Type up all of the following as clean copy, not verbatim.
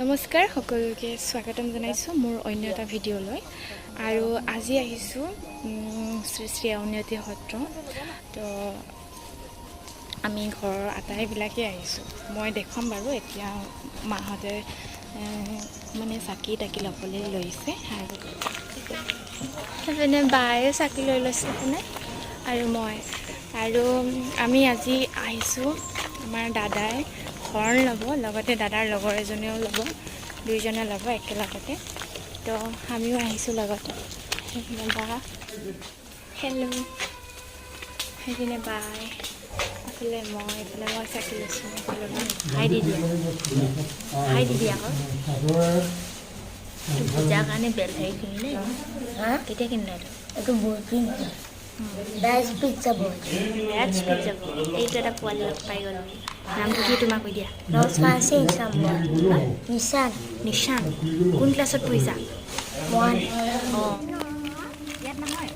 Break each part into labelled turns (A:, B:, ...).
A: নমস্কাৰ সকলোকে স্বাগতম জনাইছো মোৰ অন্য এটা ভিডিঅ'লৈ আৰু আজি আহিছো শ্ৰী শ্ৰী আউনীআটী সত্ৰ তো আমি ঘৰৰ আটাইবিলাকে আহিছো মই দেখাম বাৰু এতিয়া মাহতে মানে চাকি তাকি লবলৈ লৈছে আৰু মানে বায়ে চাকি লৈ লৈছে মানে আৰু মই আৰু আমি আজি আহিছো আমাৰ দাদাই হৰ্ণ ল'ব লগতে দাদাৰ লগৰ এজনেও ল'ব দুইজনে ল'ব একেলগতে তো আমিও আহিছোঁ লগতে দাদা হেল্ল' সেইপিনে বাই এইফালে মই চাকি লৈছোঁ হাই দি দিয়া আকৌ পূজাৰ কাৰণে বেল হেৰি কিনিলে কেতিয়া কিনিলে এইটো বহুত That's pizza boy. That's pizza boy. এইটো এটা পোৱালি পাই গ'ল নামটো কি তোমাক কৈ দিয়া ৰজফাসিং সাম্বৰ নিশান কোন ক্লাছত পঢ়িছা 1 অঁ ইয়াত নহয়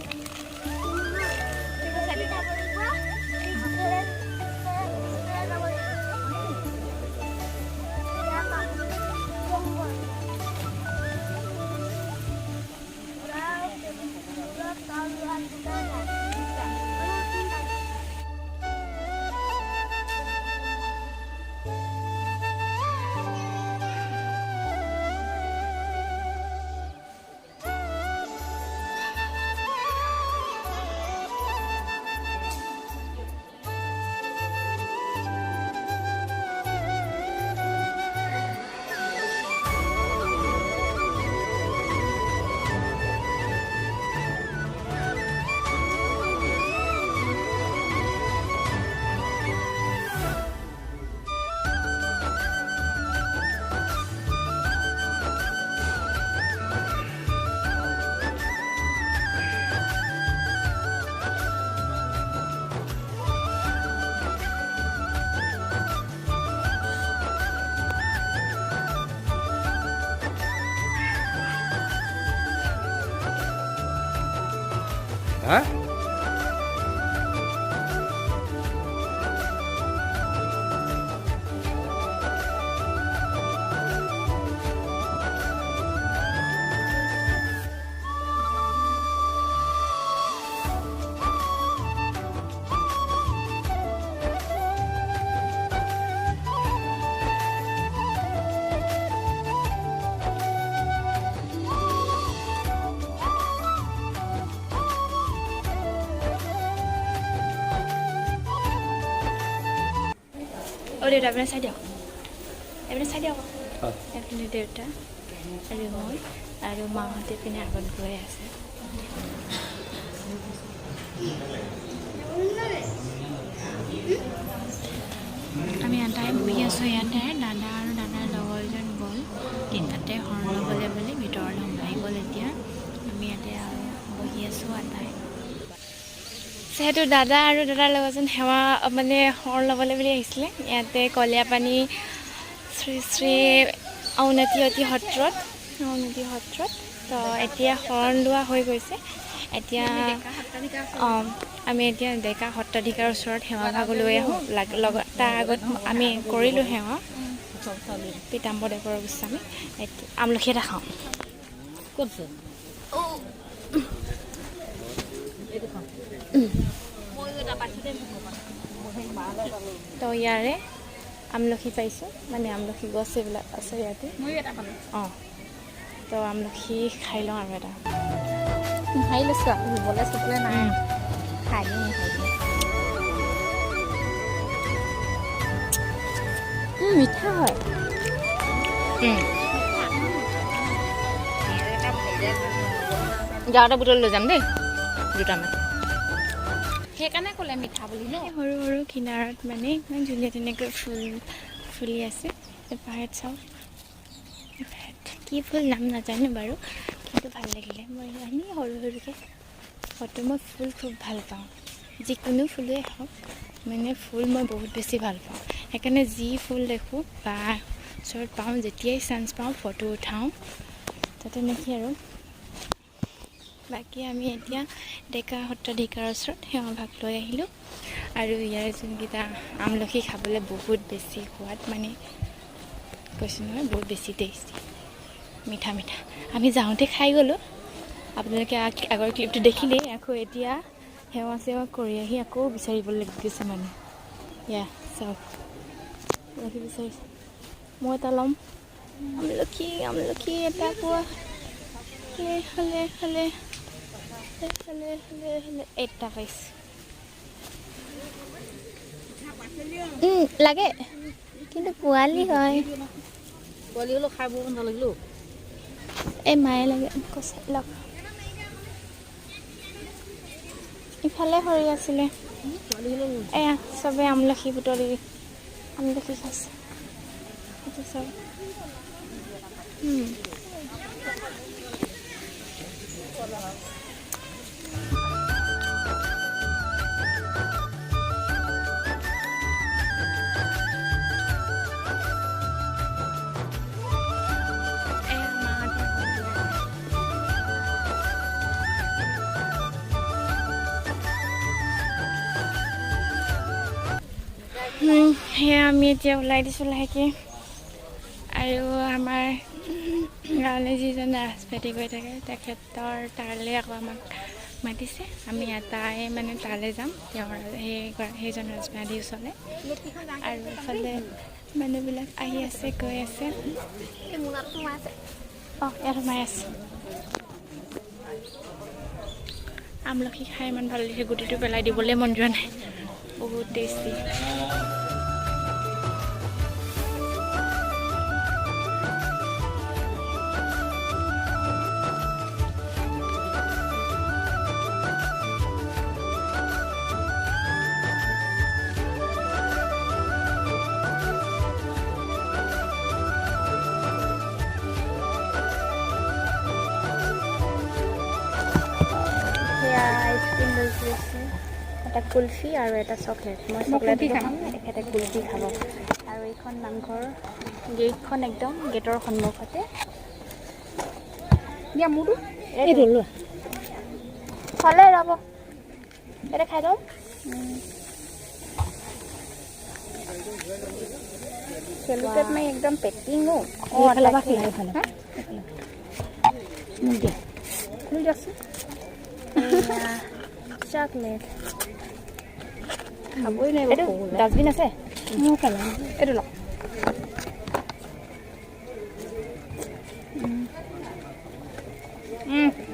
B: Hah?
A: দেউতা আপোনাৰ চাই দিয়ক এইপিনে দেউতা আৰু মই আৰু মাহঁতে পিনে আগত গৈ আছে আমি আটাই বহি আছোঁ ইয়াতে দাদা আৰু দাদাৰ লগৰজন গ'ল তাতে হৰ্ণ ল'বলৈ বুলি ভিতৰলৈ সোমাই গ'ল এতিয়া আমি ইয়াতে আৰু বহি আছোঁ আটাই যিহেতু দাদা আৰু দাদাৰ লগৰজন সেৱা মানে হৰ্ণ ল'বলৈ বুলি আহিছিলে ইয়াতে কলীয়াপানী শ্ৰী শ্ৰী আউনীআটী সত্ৰত তো এতিয়া হৰ্ণ লোৱা হৈ গৈছে এতিয়া আমি এতিয়া ডেকা সত্ৰাধিকাৰ ওচৰত সেৱা ভাগ লৈ আহোঁ তাৰ আগত আমি কৰিলোঁ সেৱা পীতাম্বৰদেৱৰ গোস্বামী আমলখি এটা খাওঁ তো ইয়াৰে আমলখি পাইছোঁ মানে আমলখি গছ এইবিলাক আছে ইয়াতে অঁ তো আমলখি খাই লওঁ আৰু এটা
C: খাই লৈছোঁ ৰুবলৈ চুবলৈ নাই খাই দিওঁ
A: মিঠা হয় যাওঁতে বুটল লৈ যাম দেই দুটামান
C: সেইকাৰণে ক'লে মিঠা বুলি ন
A: সৰু সৰু কিনাৰত মানে ইমান ধুনীয়া ধুনীয়াকৈ ফুলি আছে পাহাৰত চাওঁ কি ফুল নাম নাজানো বাৰু কিন্তু ভাল লাগিলে মই এনেই সৰু সৰুকৈ মই ফুল খুব ভাল পাওঁ যিকোনো ফুলেই হওক মানে ফুল মই বহুত বেছি ভাল পাওঁ সেইকাৰণে যি ফুল দেখোঁ বা ওচৰত পাওঁ যেতিয়াই চান্স পাওঁ ফটো উঠাওঁ তাতে নেকি আৰু বাকী আমি এতিয়া ডেকা সত্ৰাধিকাৰৰ ওচৰত সেৱা ভাগ লৈ আহিলোঁ আৰু ইয়াৰ যোনকেইটা আমলখি খাবলৈ বহুত বেছি সোৱাদ মানে কৈছোঁ নহয় বহুত বেছি টেষ্টি মিঠা মিঠা আমি যাওঁতে খাই গ'লোঁ আপোনালোকে আগৰ ক্লিপটো দেখিলেই আকৌ এতিয়া সেৱা চেৱা কৰি আহি আকৌ বিচাৰিবলৈ গৈছে মানে ইয়া চাওক বিচাৰিছে মই এটা ল'ম আমলখি এটা পোৱা হ'লে হ'লে এটা পাইছোঁ লাগে কিন্তু পোৱালি হয়
C: পোৱালি হ'লেও খাই বৰ ভাল লাগিলোঁ
A: এই মায়ে লাগে কচাই লওক ইফালে সৰি আছিলে এয়া চবে আমলখি বুটলি আমলখি খাইছে এইটো চব সেয়া আমি এতিয়া ওলাই দিছোঁ লাহেকৈ আৰু আমাৰ গাঁৱলৈ যিজন ৰাজবাটী গৈ থাকে তেখেতৰ তালৈ আকৌ আমাক মাতিছে আমি এটাই মানে তালৈ যাম তেওঁৰ সেইজন ৰাজবাটীৰ ওচৰলৈ আৰু এফালে মানুহবিলাক আহি আছে গৈ আছে অঁ ইয়াত সোমাই আছে আমলখি খাই ইমান ভাল লাগিছে গুটিটো পেলাই দিবলৈ মন যোৱা নাই বহুত টেষ্টি আইচক্ৰীম লৈছোঁ এটা কুলফি আৰু এটা চকলেট মই চকলেট খাম তেখেতে কুলফি খাব আৰু এইখন নামঘৰ গেটখন একদম গেটৰ সন্মুখতে দিয়া মোৰটো এইটো লোৱা হ'লে ৰ'ব এটা খাই লওঁ চেলুটেপ মই একদম পেকিং অঁ দিয়া খুলি দিয়কচোন চকলেট খাবই লাগিব এইটো ডাষ্টবিন আছে মোৰ পেলাই এইটো লওক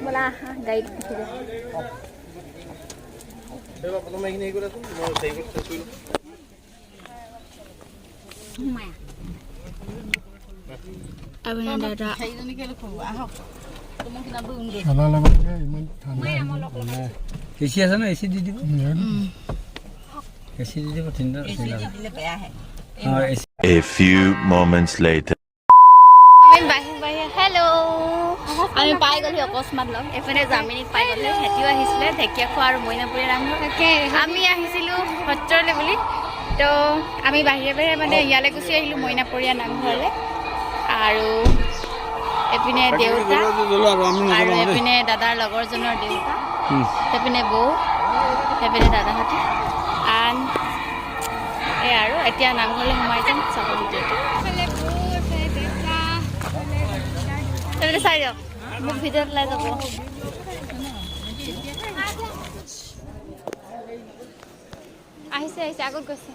A: ব'লা গাড়ীত উঠি যাওঁ আপোনাৰ দাদা
B: এচি আছে ন এচি দি দিব এচি দি দিব ঠাণ্ডা
D: A few moments later.
A: Hello' আমি পাই গ'লো অকস্মাত লগ এইপিনে জামিনীক পাই গ'লো সিহঁতিও আহিছিলে ঢেকীয়াখোৱা আৰু মইনাপুৰীয়া নামঘৰ আমি আহিছিলোঁ সত্ৰলৈ বুলি তো আমি বাহিৰে মানে ইয়ালৈ গুচি আহিলোঁ মইনাপুৰীয়া নামঘৰলৈ আৰু এপিনে দেউতা আৰু এপিনে দাদাৰ লগৰজনৰ দেউতা সেইপিনে বৌ সেইপিনে দাদাহঁতে আন এই আৰু এতিয়া নামঘৰলৈ সোমাই যাম চাব ভিডিঅ'টো চাই দিয়ক মোক ভিডিঅ'ত ওলাই যাব আহিছে আগত গৈছে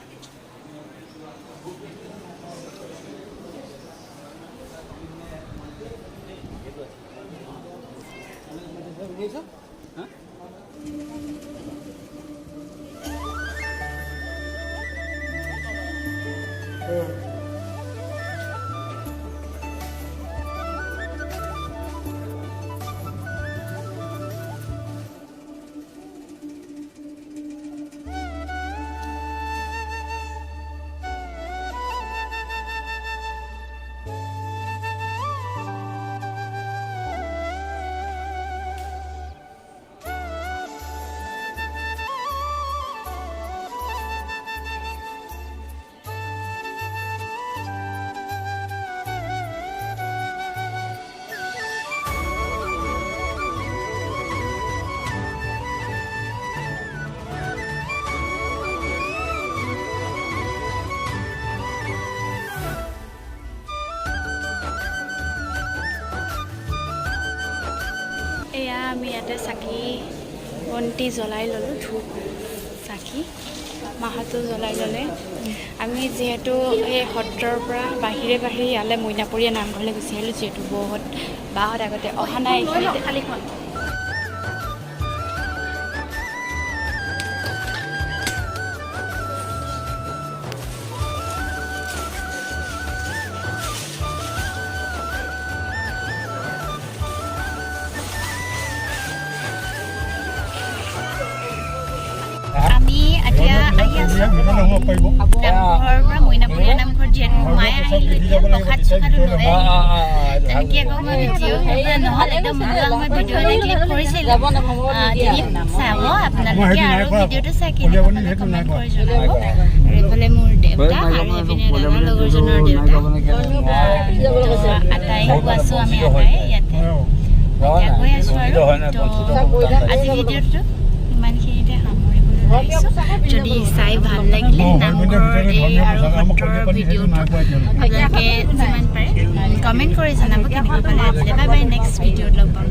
A: আমি ইয়াতে চাকি বন্তি জ্বলাই ল'লোঁ ধূপ চাকি মাহঁতো জ্বলাই ল'লে আমি যিহেতু এই সত্ৰৰ পৰা বাহিৰে ইয়ালৈ মইনাপৰীয়া নামঘৰলৈ গুচি আহিলোঁ যিহেতু বাহঁত আগতে অহা নাই এইখিনিতে খালীখন আমি এতিয়া আহি আছোঁ নামঘৰৰ পৰা মইনাপৰীয়া নামঘৰত যিহেতু সোমাই আহিলোঁ এতিয়া প্ৰসাদ চসাদো লৈ তেনেকৈ আকৌ মই ভিডিঅ' নহ'লে একদম মই ভিডিঅ' এটা ক্লিক কৰিছিলোঁ ক্লিপ চাব আপোনালোকে আৰু ভিডিঅ'টো চাই কেনেকুৱা কমেণ্ট কৰি জনাব আৰু এইফালে মোৰ দেউতা আৰু এইপিনে দাদাৰ লগৰজনৰ দেউতা আটাইও আছোঁ আমি আটাই ইয়াতে এতিয়া গৈ আছোঁ আৰু আজি ভিডিঅ'টো ইমানখিনিতে সামৰিবলৈ লাগিছোঁ যদি চাই ভাল লাগিলে নামঘৰৰ এই আৰু সত্ৰৰ ভিডিঅ'টো আপোনালোকে যিমান পাৰে কমেণ্ট কৰি জনাব কেনেকুৱা পালে আজিলৈ বাই বাই নেক্সট ভিডিঅ'ত লগ পাম